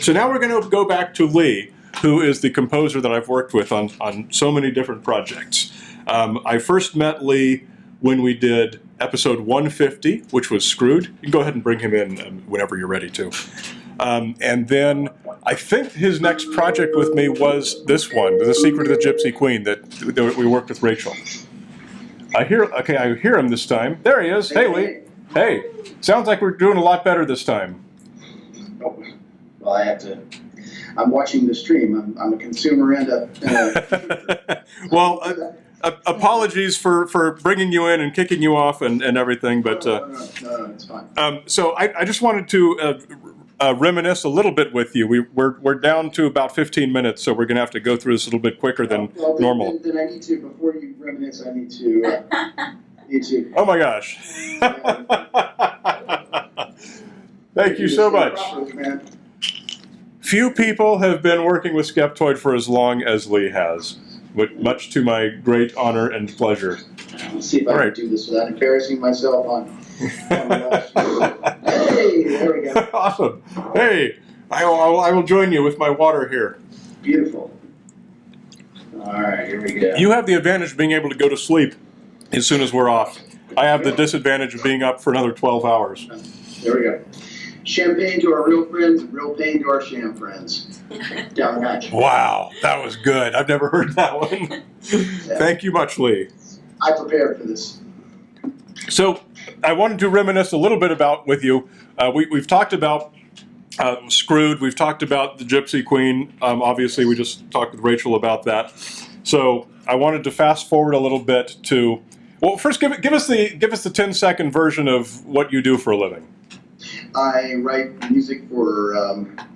So now we're going to go back to Lee, who is the composer that I've worked with on so many different projects. I first met Lee when we did episode 150, which was Screwed. You can go ahead and bring him in whenever you're ready to. And then I think his next project with me was this one, The Secret of the Gypsy Queen, that we worked with Rachel. I hear him this time. There he is. Hey, Lee. Hey. Sounds like we're doing a lot better this time. Oh, well, I'm watching the stream. I'm a consumer and a well, apologies for bringing you in and kicking you off and everything, but no, it's fine. So I just wanted to reminisce a little bit with you. We're down to about 15 minutes, so we're going to have to go through this a little bit quicker than normal. Then I need to, before you reminisce, I need to. Oh my gosh! Thank you so much. Few people have been working with Skeptoid for as long as Lee has, much to my great honor and pleasure. Let's see if I can do this without embarrassing myself on Hey, there we go. Awesome. Hey, I will join you with my water here. Beautiful. All right, here we go. You have the advantage of being able to go to sleep as soon as we're off. I have the disadvantage of being up for another 12 hours. There we go. Champagne to our real friends, and real pain to our sham friends. Down the hatch. Wow, that was good. I've never heard that one. Yeah. Thank you much, Lee. I prepared for this. So I wanted to reminisce a little bit with you. We've talked about Screwed. We've talked about the Gypsy Queen. Obviously, we just talked with Rachel about that. So I wanted to fast forward a little bit to. Well, first, give us the 10-second version of what you do for a living. I write music for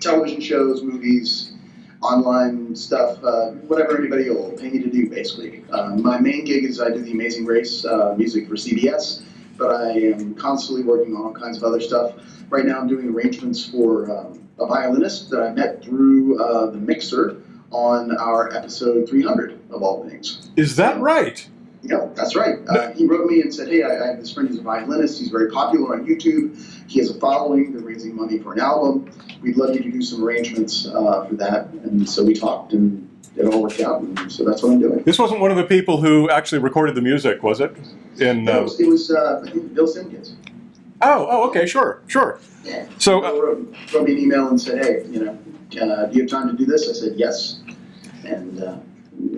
television shows, movies, online stuff, whatever anybody will pay me to do, basically. My main gig is I do The Amazing Race music for CBS, but I am constantly working on all kinds of other stuff. Right now I'm doing arrangements for a violinist that I met through the mixer on our episode 300, of all things. Is that right? Yeah, that's right. He wrote me and said, hey, I have this friend who's a violinist. He's very popular on YouTube. He has a following. They're raising money for an album. We'd love you to do some arrangements for that. And so we talked, and it all worked out. And so that's what I'm doing. This wasn't one of the people who actually recorded the music, was it? No, it was I think Bill Simpkins. Oh, okay, sure. Yeah. So wrote me an email and said, hey, do you have time to do this? I said, yes. And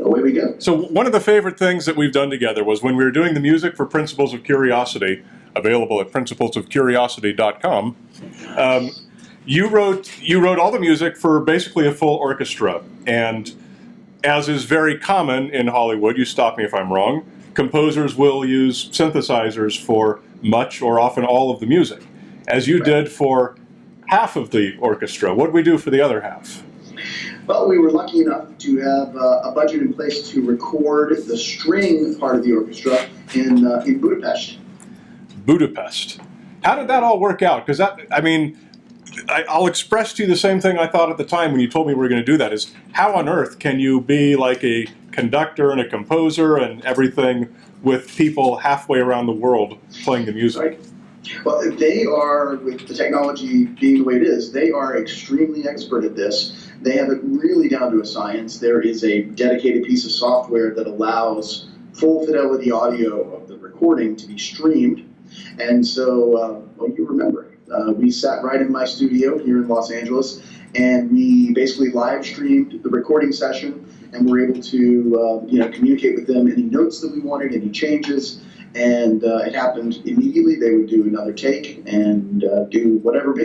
away we go. So one of the favorite things that we've done together was when we were doing the music for Principles of Curiosity, available at principlesofcuriosity.com. You wrote all the music for basically a full orchestra, and as is very common in Hollywood, you stop me if I'm wrong, composers will use synthesizers for much or often all of the music, as you did for half of the orchestra. What did we do for the other half? Well, we were lucky enough to have a budget in place to record the string part of the orchestra in Budapest. Budapest. How did that all work out? Because I'll express to you the same thing I thought at the time when you told me we were going to do that, is how on earth can you be like a conductor and a composer and everything with people halfway around the world playing the music? Right. Well, they are, with the technology being the way it is, they are extremely expert at this. They have it really down to a science. There is a dedicated piece of software that allows full fidelity audio of the recording to be streamed. And so, you remember, we sat right in my studio here in Los Angeles, and we basically live streamed the recording session, and were able to communicate with them any notes that we wanted, any changes. And it happened immediately. They would do another take and do whatever we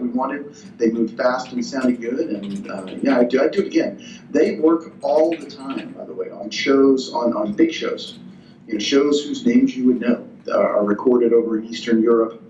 wanted. They moved fast and sounded good. And I'd do it again. They work all the time, by the way, on shows, on big shows. Shows whose names you would know are recorded over in Eastern Europe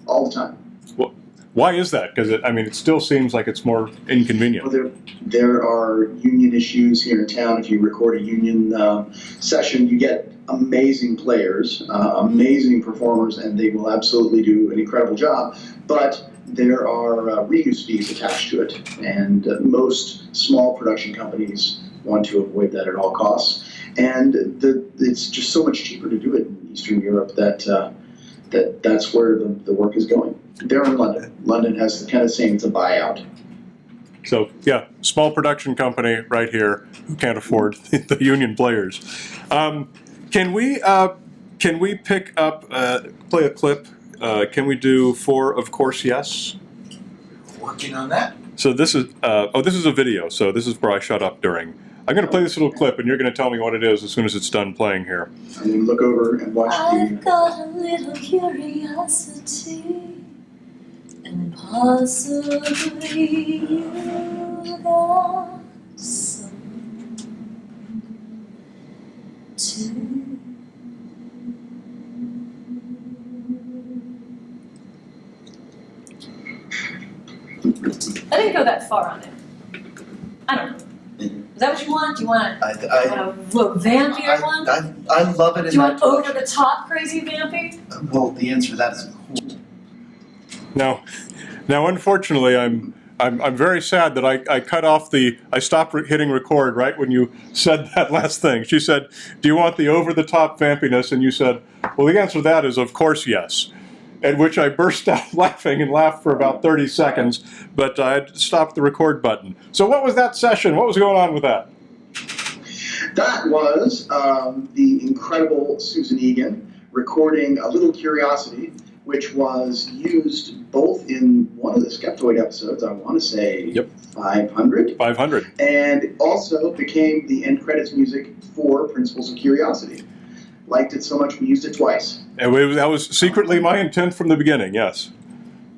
all the time. Well, why is that? Because it still seems like it's more inconvenient. Well, there are union issues here in town. If you record a union session, you get amazing players, amazing performers, and they will absolutely do an incredible job. But there are reuse fees attached to it, and most small production companies want to avoid that at all costs. And it's just so much cheaper to do it in Eastern Europe that's where the work is going. They're in London. London has the kind of same, it's a buyout. So yeah, small production company right here who can't afford the union players. Can we pick up play a clip? Can we do For Of Course Yes? Working on that. So this is this is a video. So this is where I shut up during. I'm going to play this little clip, and you're going to tell me what it is as soon as it's done playing here. I'm going to look over and watch I've got a little curiosity, and possibly you got some too. I didn't go that far on it. I don't know. Is that what you want? Do you want a vampier one? I love it. Do you want over the top crazy vampy? Well, the answer to that is cool. Now, unfortunately, I'm very sad that I cut off I stopped hitting record right when you said that last thing. She said, "Do you want the over-the-top vampiness?" And you said, "Well, the answer to that is of course yes." At which I burst out laughing and laughed for about 30 seconds, but I had stopped the record button. So what was that session? What was going on with that? That was the incredible Susan Egan recording A Little Curiosity, which was used both in one of the Skeptoid episodes, I want to say 500. 500. And also became the end credits music for Principles of Curiosity. Liked it so much we used it twice. And that was secretly my intent from the beginning, yes.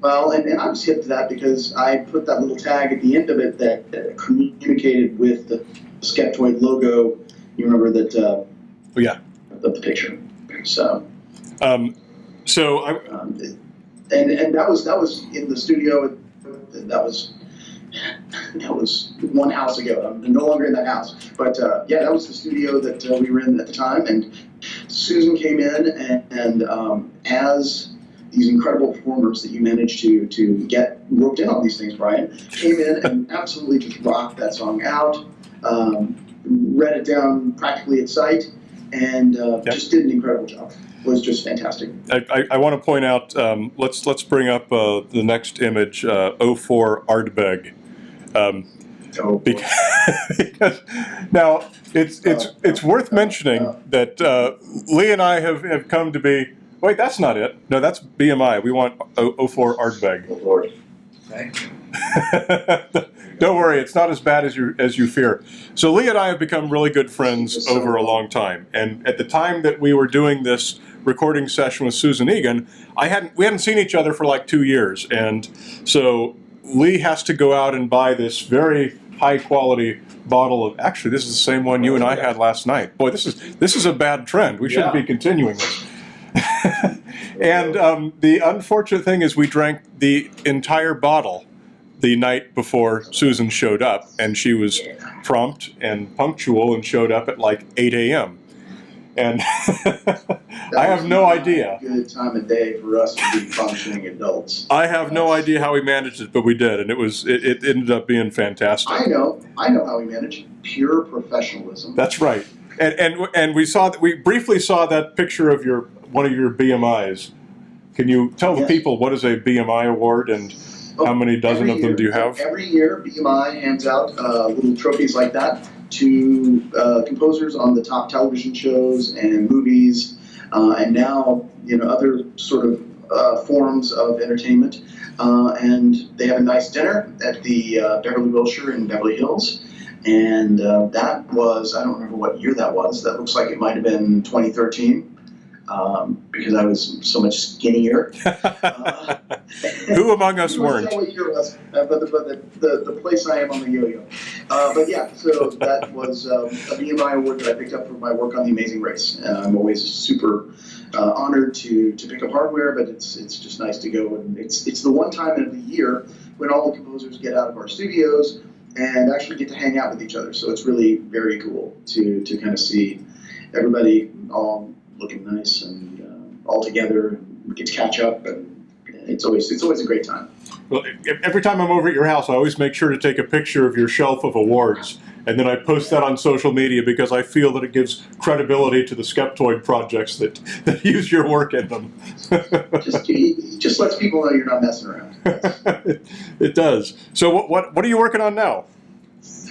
Well, and I was hip to that because I put that little tag at the end of it that communicated with the Skeptoid logo. You remember that? Yeah. The picture. So. And that was in the studio. That was one house ago. I'm no longer in that house. But that was the studio that we were in at the time. And Susan came in and as these incredible performers that you managed to get roped in on these things, Brian, came in and absolutely just rocked that song out, read it down practically at sight, and just did an incredible job. It was just fantastic. I want to point out, let's bring up the next image, 04 Ardbeg. Because now it's worth mentioning that Lee and I have come to be. Wait, that's not it. No, that's BMI. We want 04 Ardbeg. Oh, Lord. Okay. Don't worry, it's not as bad as you fear. So Lee and I have become really good friends over a long time, and at the time that we were doing this recording session with Susan Egan, we hadn't seen each other for like 2 years, and so Lee has to go out and buy this very high quality bottle of. Actually, this is the same one you and I had last night. Boy, this is a bad trend. We shouldn't be continuing this. And the unfortunate thing is we drank the entire bottle the night before Susan showed up, and she was prompt and punctual and showed up at like 8 a.m. And I have no idea. Good time of day for us to be functioning adults. I have no idea how we managed it, but we did, and it ended up being fantastic. I know how we managed. Pure professionalism. That's right. And we briefly saw that picture of one of your BMIs. Can you tell the people what is a BMI award and how many dozen of them do you have? Every year, BMI hands out little trophies like that to composers on the top television shows and movies, and now other sort of forms of entertainment. And they have a nice dinner at the Beverly Wilshire in Beverly Hills. And that was, I don't remember what year that was. That looks like it might have been 2013. Because I was so much skinnier. Who among us weren't? I don't know what year it was, but the place I am on the yo-yo. But yeah, so that was a BMI award that I picked up for my work on The Amazing Race. And I'm always super honored to pick up hardware, but it's just nice to go. And it's the one time of the year when all the composers get out of our studios and actually get to hang out with each other. So it's really very cool to kind of see everybody all looking nice and all together. We get to catch up, and it's always a great time. Well, every time I'm over at your house, I always make sure to take a picture of your shelf of awards and then I post that on social media because I feel that it gives credibility to the Skeptoid projects that use your work in them. just lets people know you're not messing around. It does. So what are you working on now?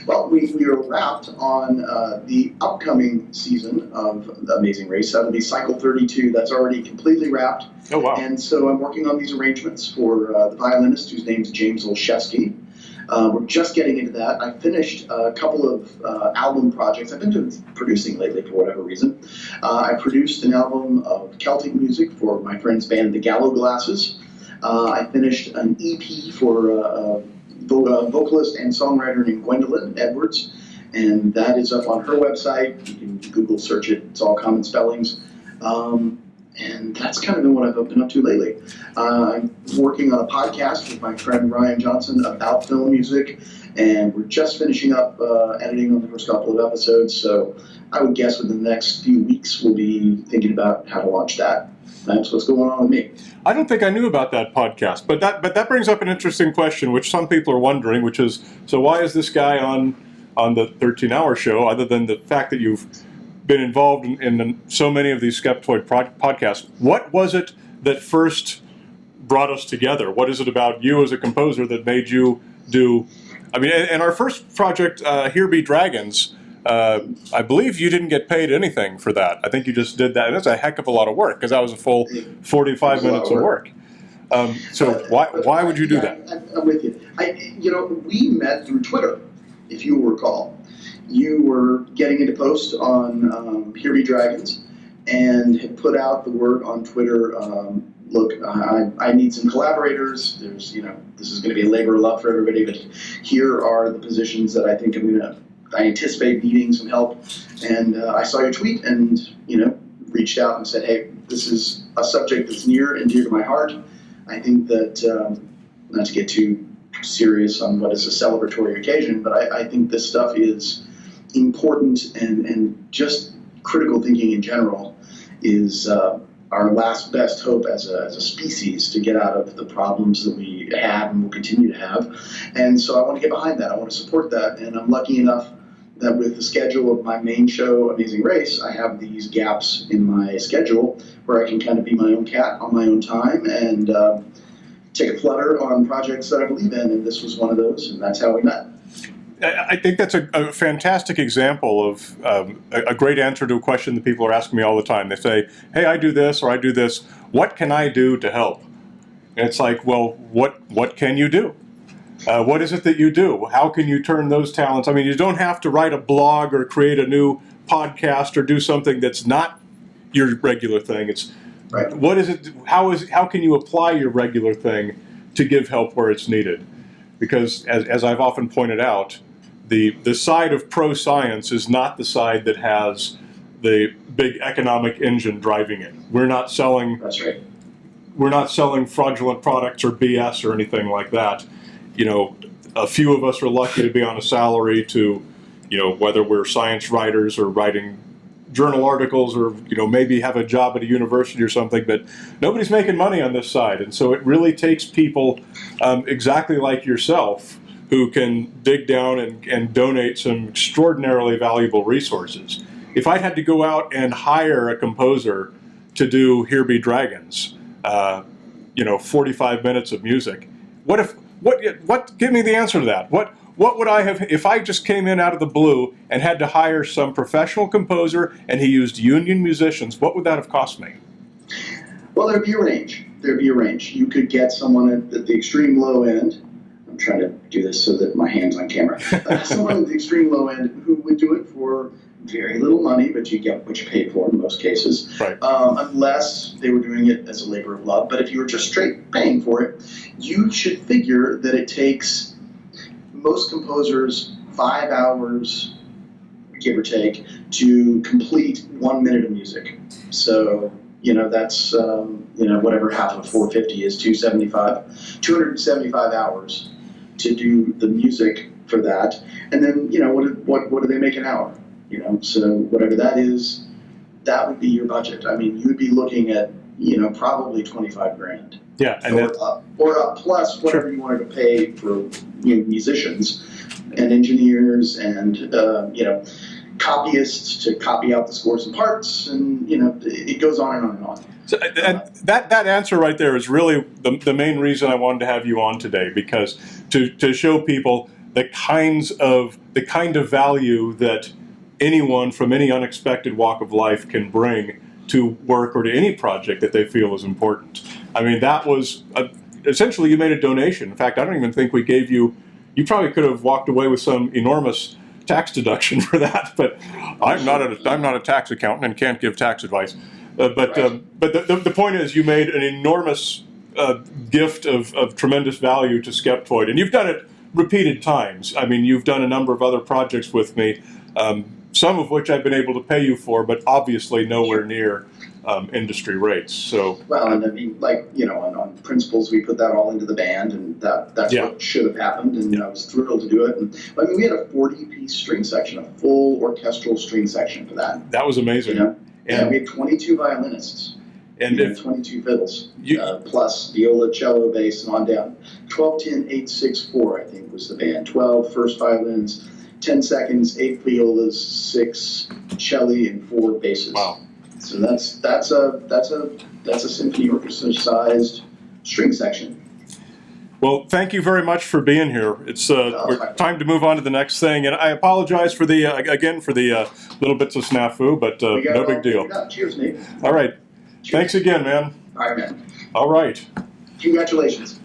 Well, we are wrapped on the upcoming season of The Amazing Race. That'll be cycle 32. That's already completely wrapped. Oh, wow. And so I'm working on these arrangements for the violinist, whose name is James Olszewski. We're just getting into that. I finished a couple of album projects. I've been producing lately for whatever reason. I produced an album of Celtic music for my friend's band, The Gallow Glasses. I finished an EP for vocalist and songwriter named Gwendolyn Edwards, and that is up on her website. You can Google search it. It's all common spellings. And that's kind of been what I've been up to lately. I'm working on a podcast with my friend Ryan Johnson about film music, and we're just finishing up editing on the first couple of episodes, so I would guess within the next few weeks we'll be thinking about how to launch that. That's what's going on with me. I don't think I knew about that podcast, but that brings up an interesting question, which some people are wondering, which is, so why is this guy on the 13-hour show, other than the fact that you've been involved in so many of these Skeptoid podcasts? What was it that first brought us together? What is it about you as a composer that made you do? I mean, in our first project, Here Be Dragons, I believe you didn't get paid anything for that. I think you just did that, and it's a heck of a lot of work because that was a full 45 minutes of work. So why would you do that? I'm with you. We met through Twitter, if you will recall. You were getting into post on Here Be Dragons and had put out the word on Twitter, look, I need some collaborators. There's, this is going to be a labor of love for everybody, but here are the positions that I think I anticipate needing some help. And I saw your tweet and, reached out and said, hey, this is a subject that's near and dear to my heart. I think that, not to get too serious on what is a celebratory occasion, but I think this stuff is important, and just critical thinking in general is our last best hope as a species to get out of the problems that we have and will continue to have. And so I want to get behind that. I want to support that. And I'm lucky enough that with the schedule of my main show, Amazing Race, I have these gaps in my schedule where I can kind of be my own cat on my own time and take a flutter on projects that I believe in. And this was one of those, and that's how we met. I think that's a fantastic example of a great answer to a question that people are asking me all the time. They say, hey, I do this or I do this. What can I do to help? And it's like, well, what can you do? What is it that you do? How can you turn those talents? I mean, you don't have to write a blog or create a new podcast or do something that's not your regular thing. It's right. What is it? How can you apply your regular thing to give help where it's needed? Because as I've often pointed out, the side of pro-science is not the side that has the big economic engine driving it. We're not selling. That's right. We're not selling fraudulent products or BS or anything like that. A few of us are lucky to be on a salary to, whether we're science writers or writing journal articles or, maybe have a job at a university or something, but nobody's making money on this side. And so it really takes people exactly like yourself who can dig down and donate some extraordinarily valuable resources. If I had to go out and hire a composer to do Here Be Dragons, 45 minutes of music, what give me the answer to that? What would I have, if I just came in out of the blue and had to hire some professional composer and he used union musicians, what would that have cost me? Well, there'd be a range. You could get someone at the extreme low end. I'm trying to do this so that my hand's on camera. Someone at the extreme low end who would do it for very little money, but you get what you pay for in most cases. Right. Unless they were doing it as a labor of love. But if you were just straight paying for it, you should figure that it takes most composers 5 hours, give or take, to complete 1 minute of music. So, that's, whatever half of 450 is, 275 hours to do the music for that. And then, what do they make an hour? So whatever that is, that would be your budget. I mean, you'd be looking at, probably $25,000. Yeah, and or up plus whatever you wanted to pay for musicians. and engineers and copyists to copy out the scores and parts, and it goes on and on and on. So, and that answer right there is really the main reason I wanted to have you on today, because to show people the kind of value that anyone from any unexpected walk of life can bring to work or to any project that they feel is important. I mean, that was essentially you made a donation. In fact, I don't even think we gave you. You probably could have walked away with some enormous tax deduction for that, but I'm not a tax accountant and can't give tax advice. But the point is, you made an enormous gift of tremendous value to Skeptoid, and you've done it repeated times. I mean, you've done a number of other projects with me, some of which I've been able to pay you for, but obviously nowhere near industry rates. So well, and I mean, on Principles, we put that all into the band, and that's what should have happened, and I was thrilled to do it. And I mean, we had a 40-piece string section, a full orchestral string section for that. That was amazing. And we had 22 violinists. And we had 22 fiddles, plus viola, cello, bass, and on down. 12, 10, 8, 6, 4, I think was the band. 12 first violins, 10 seconds, 8 violas, 6 cello, and 4 basses. Wow. So that's a symphony orchestra-sized string section. Well, thank you very much for being here. It's time to move on to the next thing, and I apologize for the little bits of snafu, but no big deal. Cheers, Nate. All right. Cheers. Thanks again, man. All right, man. All right. Congratulations.